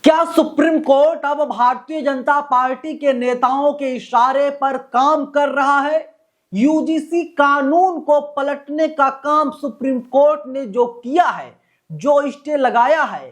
क्या supreme court अब Bharatiya Janata party के नेताओं के इशारे पर काम कर रहा है? यूजीसी कानून को पलटने का काम सुप्रीम कोर्ट ने जो किया है, जो स्टे लगाया है,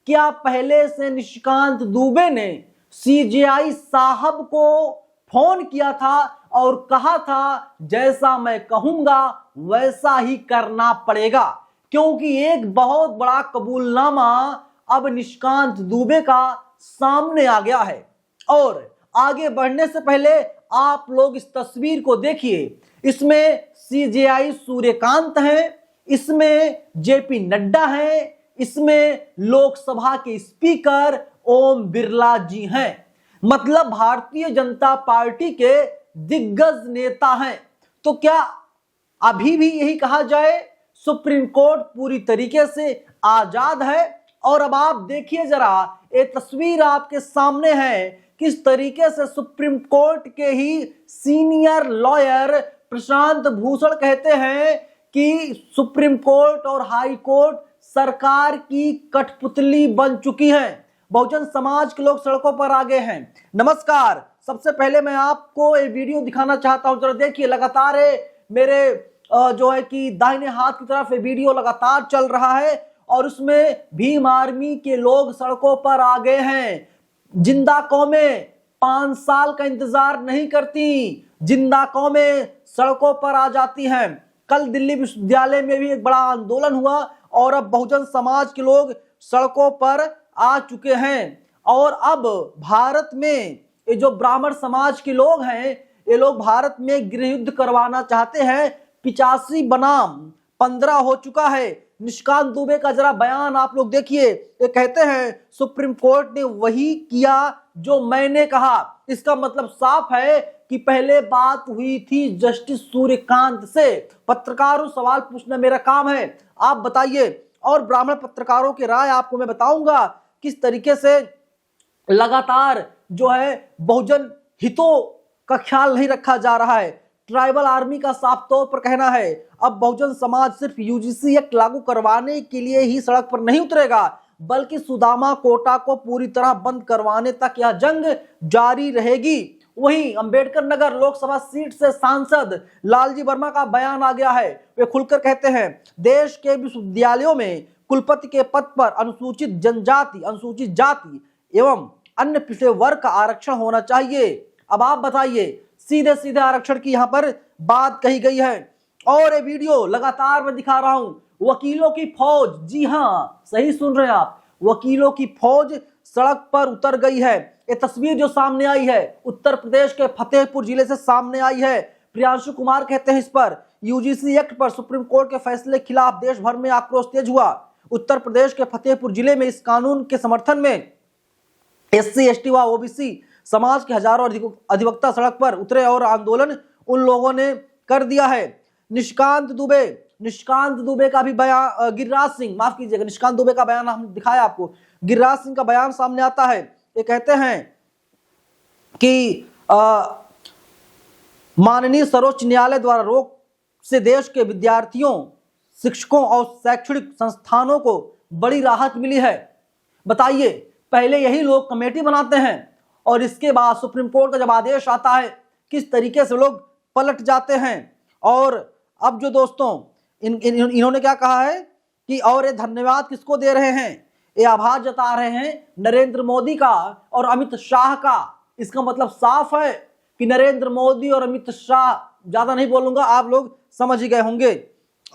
क्या पहले से निशिकांत दुबे ने सीजेआई साहब को फोन किया था और कहा था जैसा मैं कहूंगा वैसा ही करना पड़ेगा? क्योंकि एक बहुत बड़ा कबूलनामा अब निशिकांत दुबे का सामने आ गया है। और आगे बढ़ने से पहले आप लोग इस तस्वीर को देखिए। इसमें सीजेआई सूर्यकांत हैं, इसमें जेपी नड्डा हैं, इसमें लोकसभा के स्पीकर ओम बिरला जी हैं। मतलब भारतीय जनता पार्टी के दिग्गज नेता हैं। तो क्या अभी भी यही कहा जाए सुप्रीम कोर्ट पूरी तरीके से आजाद है? और अब आप देखिए जरा, ये तस्वीर आपके सामने है किस तरीके से सुप्रीम कोर्ट के ही सीनियर लॉयर प्रशांत भूषण कहते हैं कि सुप्रीम कोर्ट और हाई कोर्ट सरकार की कठपुतली बन चुकी हैं। बहुजन समाज के लोग सड़कों पर आ गए हैं। नमस्कार, सबसे पहले मैं आपको ये वीडियो दिखाना चाहता हूं। जरा देखिए, लगातार मेरे जो है कि दाहिने हाथ की तरफ ये वीडियो लगातार चल रहा है और उसमें भीम आर्मी के लोग सड़कों पर आ गए हैं। जिंदा कौमें 5 साल का इंतजार नहीं करती, जिंदा कौमें सड़कों पर आ जाती हैं। कल दिल्ली विश्वविद्यालय में भी एक बड़ा आंदोलन हुआ और अब बहुजन समाज के लोग सड़कों पर आ चुके हैं। और अब भारत में ये जो ब्राह्मण समाज के लोग हैं, ये लोग भारत में गृह युद्ध करवाना चाहते हैं। 85 बनाम 15 हो चुका है। निशिकांत दुबे का जरा बयान आप लोग देखिए। ये कहते हैं सुप्रीम कोर्ट ने वही किया जो मैंने कहा। इसका मतलब साफ है कि पहले बात हुई थी जस्टिस सूर्यकांत से। पत्रकारों सवाल पूछना मेरा काम है, आप बताइए। और ब्राह्मण पत्रकारों की राय आपको मैं बताऊंगा किस तरीके से लगातार जो है बहुजन हितों का ख्याल नहीं रखा जा रहा है। ट्राइबल आर्मी का साफ तौर पर कहना है अब बहुजन समाज सिर्फ यूजीसी एक्ट लागू करवाने के लिए ही सड़क पर नहीं उतरेगा, बल्कि सुदामा कोटा को पूरी तरह बंद करवाने तक यह जंग जारी रहेगी। वहीं अंबेडकर नगर लोकसभा सीट से सांसद लालजी वर्मा का बयान आ गया है। वे खुलकर कहते हैं देश के विश्वविद्यालयों में कुलपति के पद पर अनुसूचित जनजाति, अनुसूचित जाति एवं अन्य पिछड़े वर्ग का आरक्षण होना चाहिए। अब आप बताइए, सीधे सीधे आरक्षण की यहां पर बात कही गई है। और ये वीडियो लगातार मैं दिखा रहा हूं। वकीलों की फौज, जी हां सही सुन रहे हैं आप, वकीलों की फौज सड़क पर उतर गई है। ये तस्वीर जो सामने आई है उत्तर प्रदेश के फतेहपुर जिले से सामने आई है। प्रियांशु कुमार कहते हैं इस पर यूजीसी एक्ट पर सुप्रीम कोर्ट के फैसले के खिलाफ देश भर में आक्रोश तेज हुआ। उत्तर प्रदेश के फतेहपुर जिले में इस कानून के समर्थन में एससी, एसटी व ओबीसी समाज के हजारों अधिवक्ता सड़क पर उतरे और आंदोलन उन लोगों ने कर दिया है। निशिकांत दुबे का भी बयान, गिरिराज सिंह, माफ कीजिएगा, निशिकांत दुबे का बयान हम दिखाया आपको। गिरिराज सिंह का बयान सामने आता है। ये कहते हैं कि माननीय सर्वोच्च न्यायालय द्वारा रोक से देश के विद्यार्थियों, शिक्षकों और शैक्षणिक संस्थानों को बड़ी राहत मिली है। बताइए, पहले यही लोग कमेटी बनाते हैं और इसके बाद सुप्रीम कोर्ट का जब आदेश आता है किस तरीके से लोग पलट जाते हैं। और अब जो दोस्तों इन्होंने क्या कहा है कि और ये धन्यवाद किसको दे रहे हैं, ये आभार जता रहे हैं नरेंद्र मोदी का और अमित शाह का। इसका मतलब साफ है कि नरेंद्र मोदी और अमित शाह, ज्यादा नहीं बोलूंगा, आप लोग समझ ही गए होंगे।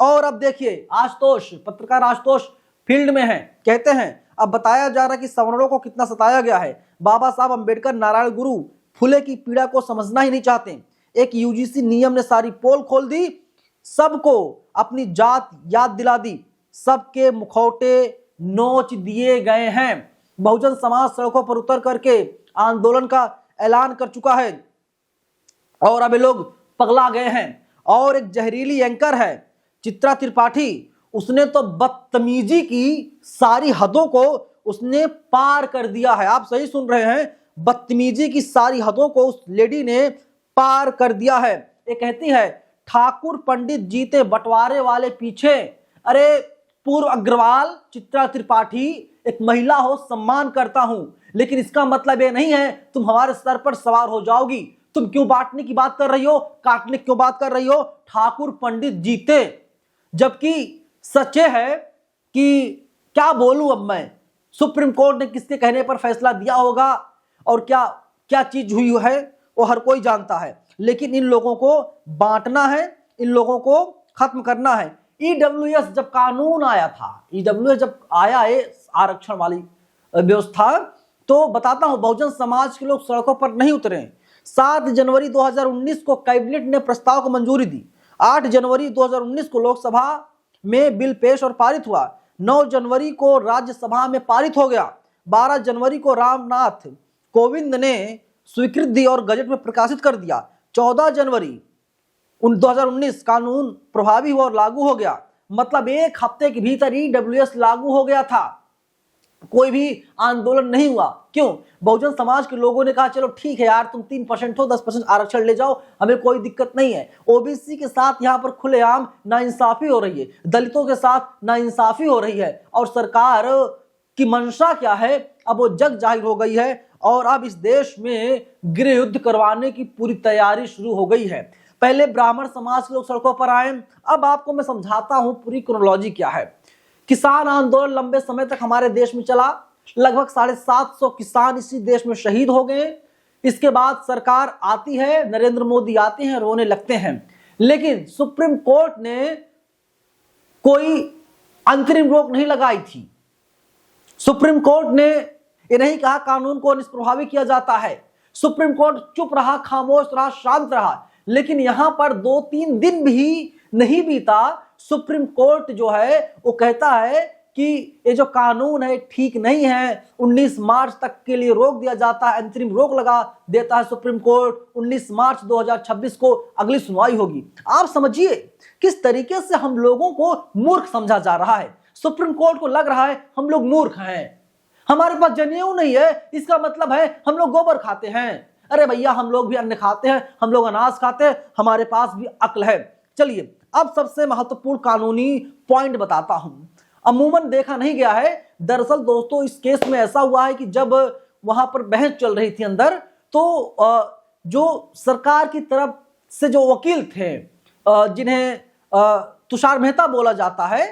और अब देखिए, आशुतोष, पत्रकार आशुतोष फील्ड में है। कहते हैं अब बताया जा रहा है कि सवर्णों को कितना सताया गया है। बाबा साहब अंबेडकर, नारायण गुरु, फुले की पीड़ा को समझना ही नहीं चाहते। एक यूजीसी नियम ने सारी पोल खोल दी, सबको अपनी जात याद दिला दी, सबके मुखौटे नोच दिए गए हैं। बहुजन समाज सड़कों पर उतर करके आंदोलन का ऐलान कर चुका है और अब ये लोग पगला गए हैं। और एक जहरीली एंकर है चित्रा त्रिपाठी, उसने तो बदतमीजी की सारी हदों को उसने पार कर दिया है। आप सही सुन रहे हैं, बदतमीजी की सारी हदों को उस लेडी ने पार कर दिया है। ये कहती है ठाकुर पंडित जीते बंटवारे वाले पीछे। अरे पूर्व अग्रवाल चित्रा त्रिपाठी एक महिला हो, सम्मान करता हूं, लेकिन इसका मतलब ये नहीं है तुम हमारे सर पर सवार हो जाओगी। तुम क्यों बांटने की बात कर रही हो, काटने की क्यों बात कर रही हो? ठाकुर पंडित जीते। जबकि सच ये है कि क्या बोलूं अब मैं, सुप्रीम कोर्ट ने किसके कहने पर फैसला दिया होगा और क्या क्या चीज हुई है वो हर कोई जानता है, लेकिन इन लोगों को बांटना है, इन लोगों को खत्म करना है। ईडब्ल्यूएस जब कानून आया था, ईडब्ल्यूएस जब आया है आरक्षण वाली व्यवस्था, तो बताता हूं बहुजन समाज के लोग सड़कों पर नहीं उतरे। 7 जनवरी 2019 को कैबिनेट ने प्रस्ताव को मंजूरी दी। 8 जनवरी 2019 को लोकसभा में बिल पेश और पारित हुआ। 9 जनवरी को राज्यसभा में पारित हो गया। 12 जनवरी को रामनाथ कोविंद ने स्वीकृति दी और गजट में प्रकाशित कर दिया। 14 जनवरी 2019 कानून प्रभावी हुआ और लागू हो गया। मतलब एक हफ्ते के भीतर ईडब्ल्यूएस लागू हो गया था, कोई भी आंदोलन नहीं हुआ। क्यों? बहुजन समाज के लोगों ने कहा चलो ठीक है यार, तुम 3% हो, 10% आरक्षण ले जाओ, हमें कोई दिक्कत नहीं है। ओबीसी के साथ यहाँ पर खुलेआम नाइंसाफी हो रही है, दलितों के साथ नाइंसाफी हो रही है, और सरकार की मंशा क्या है अब वो जग जाहिर हो गई है, और अब इस देश में गृह युद्ध करवाने की पूरी तैयारी शुरू हो गई है। पहले ब्राह्मण समाज के लोग सड़कों पर आए, अब आपको मैं समझाता हूं पूरी क्रोनोलॉजी क्या है। किसान आंदोलन लंबे समय तक हमारे देश में चला, लगभग 750 किसान इसी देश में शहीद हो गए। इसके बाद सरकार आती है, नरेंद्र मोदी आते हैं, रोने लगते हैं, लेकिन सुप्रीम कोर्ट ने कोई अंतरिम रोक नहीं लगाई थी। सुप्रीम कोर्ट ने ये नहीं कहा कानून को निष्प्रभावी किया जाता है। सुप्रीम कोर्ट चुप रहा, खामोश रहा, शांत रहा, लेकिन यहां पर 2-3 दिन भी नहीं बीता, सुप्रीम कोर्ट जो है वो कहता है कि ये जो कानून है ठीक नहीं है। 19 मार्च तक के लिए रोक दिया जाता है, अंतरिम रोक लगा देता है सुप्रीम कोर्ट। 19 मार्च 2026 को अगली सुनवाई होगी। आप समझिए किस तरीके से हम लोगों को मूर्ख समझा जा रहा है। सुप्रीम कोर्ट को लग रहा है हम लोग मूर्ख हैं, हमारे पास जनेऊ नहीं है, इसका मतलब है हम लोग गोबर खाते हैं। अरे भैया, हम लोग भी अन्न खाते हैं, हम लोग अनाज खाते हैं, हमारे पास भी अक्ल है। चलिए अब सबसे महत्वपूर्ण कानूनी पॉइंट बताता हूं। अमूमन देखा नहीं गया है, दरअसल दोस्तों इस केस में ऐसा हुआ है कि जब वहां पर बहस चल रही थी अंदर, तो जो सरकार की तरफ से जो वकील थे, जिन्हें तुषार मेहता बोला जाता है,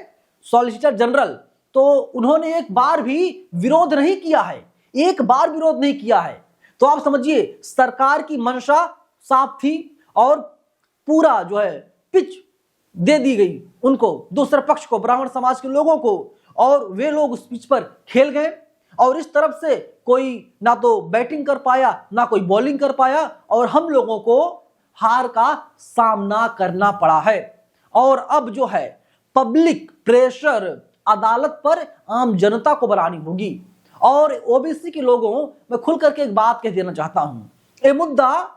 सॉलिसिटर जनरल, तो उन्होंने एक बार भी विरोध नहीं किया है, एक बार विरोध नहीं किया है। तो आप समझिए सरकार की मंशा साफ थी और पूरा जो है पिच दे दी गई उनको, दूसरे पक्ष को, ब्राह्मण समाज के लोगों को, और वे लोग उस पिच पर खेल गए। और इस तरफ से कोई ना तो बैटिंग कर पाया ना कोई बॉलिंग कर पाया, और हम लोगों को हार का सामना करना पड़ा है। और अब जो है पब्लिक प्रेशर अदालत पर आम जनता को बनानी होगी। और ओबीसी के लोगों, मैं खुल करके एक बात कह देना चाहता हूं, ये मुद्दा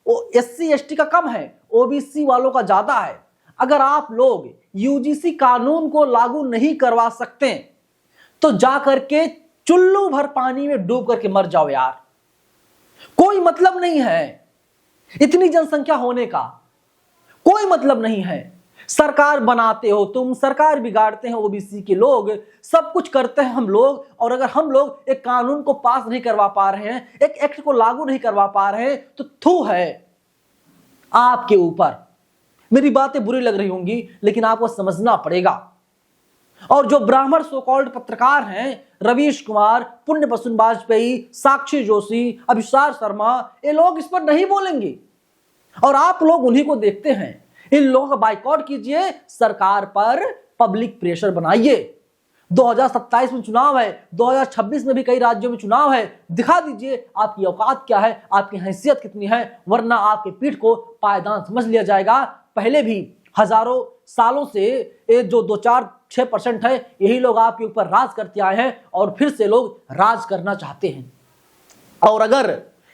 एससी एसटी का कम है, ओबीसी वालों का ज्यादा है। अगर आप लोग यूजीसी कानून को लागू नहीं करवा सकते तो जाकर के चुल्लू भर पानी में डूब करके मर जाओ यार, कोई मतलब नहीं है। इतनी जनसंख्या होने का कोई मतलब नहीं है। सरकार बनाते हो तुम, सरकार बिगाड़ते हैं ओबीसी के लोग, सब कुछ करते हैं हम लोग, और अगर हम लोग एक कानून को पास नहीं करवा पा रहे हैं, एक एक्ट को लागू नहीं करवा पा रहे हैं, तो थू है आपके ऊपर। मेरी बातें बुरी लग रही होंगी, लेकिन आपको समझना पड़ेगा। और जो ब्राह्मण सो कॉल्ड पत्रकार हैं, रवीश कुमार, पुण्य प्रसून वाजपेयी, साक्षी जोशी, अभिसार शर्मा, ये लोग इस पर नहीं बोलेंगे, और आप लोग उन्हीं को देखते हैं। इन लोगों का बाइकआउट कीजिए, सरकार पर पब्लिक प्रेशर बनाइए। 2027 में चुनाव है, 2026 में भी कई राज्यों में चुनाव है, दिखा दीजिए आपकी औकात क्या है, आपकी हैसियत कितनी है, वरना आपके पीठ को पायदान समझ लिया जाएगा। पहले भी हजारों सालों से ये जो 2-4-6% है, यही लोग आपके ऊपर राज करते आए हैं, और फिर से लोग राज करना चाहते हैं। और अगर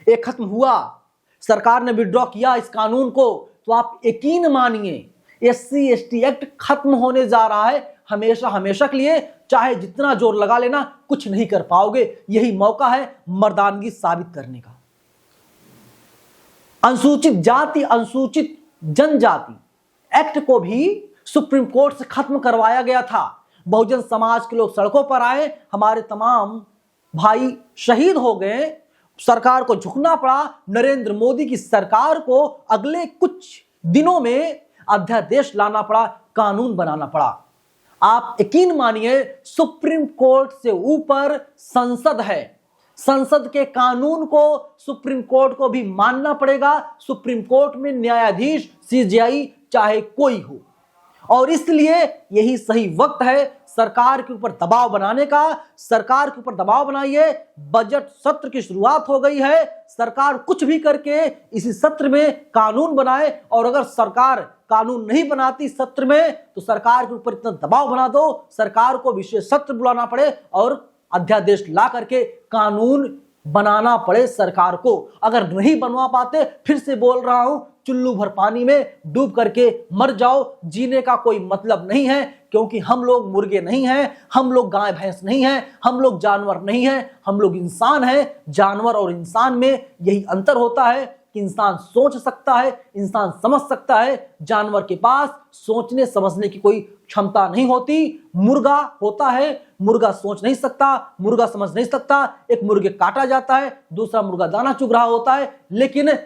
ये खत्म हुआ, सरकार ने विड्रॉ किया इस कानून को, तो आप यकीन मानिए एससी एसटी एक्ट खत्म होने जा रहा है हमेशा हमेशा के लिए। चाहे जितना जोर लगा लेना, कुछ नहीं कर पाओगे। यही मौका है मर्दानगी साबित करने का। अनुसूचित जाति अनुसूचित जनजाति एक्ट को भी सुप्रीम कोर्ट से खत्म करवाया गया था। बहुजन समाज के लोग सड़कों पर आए, हमारे तमाम भाई शहीद हो गए, सरकार को झुकना पड़ा। नरेंद्र मोदी की सरकार को अगले कुछ दिनों में अध्यादेश लाना पड़ा, कानून बनाना पड़ा। आप यकीन मानिए, सुप्रीम कोर्ट से ऊपर संसद है। संसद के कानून को सुप्रीम कोर्ट को भी मानना पड़ेगा। सुप्रीम कोर्ट में न्यायाधीश सीजेआई चाहे कोई हो, और इसलिए यही सही वक्त है सरकार के ऊपर दबाव बनाने का। सरकार के ऊपर दबाव बनाइए। बजट सत्र की शुरुआत हो गई है, सरकार कुछ भी करके इसी सत्र में कानून बनाए, और अगर सरकार कानून नहीं बनाती सत्र में तो सरकार के ऊपर इतना दबाव बना दो, सरकार को विशेष सत्र बुलाना पड़े और अध्यादेश ला करके कानून बनाना पड़े सरकार को। अगर नहीं बनवा पाते, फिर से बोल रहा हूं, चुल्लू भर पानी में डूब करके मर जाओ। जीने का कोई मतलब नहीं है, क्योंकि हम लोग मुर्गे नहीं हैं, हम लोग गाय भैंस नहीं हैं, हम लोग जानवर नहीं हैं, हम लोग इंसान हैं। जानवर और इंसान में यही अंतर होता है कि इंसान सोच सकता है, इंसान समझ सकता है, जानवर के पास सोचने समझने की कोई क्षमता नहीं होती। मुर्गा होता है, मुर्गा सोच नहीं सकता, मुर्गा समझ नहीं सकता। एक मुर्गे काटा जाता है, दूसरा मुर्गा दाना चुग रहा होता है, लेकिन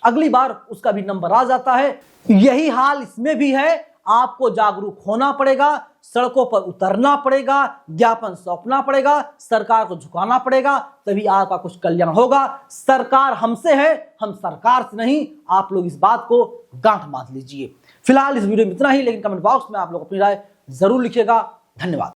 अगली बार उसका भी नंबर आ जाता है। यही हाल इसमें भी है। आपको जागरूक होना पड़ेगा, सड़कों पर उतरना पड़ेगा, ज्ञापन सौंपना पड़ेगा, सरकार को झुकाना पड़ेगा, तभी आपका कुछ कल्याण होगा। सरकार हमसे है, हम सरकार से नहीं। आप लोग इस बात को गांठ बांध लीजिए। फिलहाल इस वीडियो में इतना ही, लेकिन कमेंट बॉक्स में आप लोग अपनी राय जरूर लिखिएगा। धन्यवाद।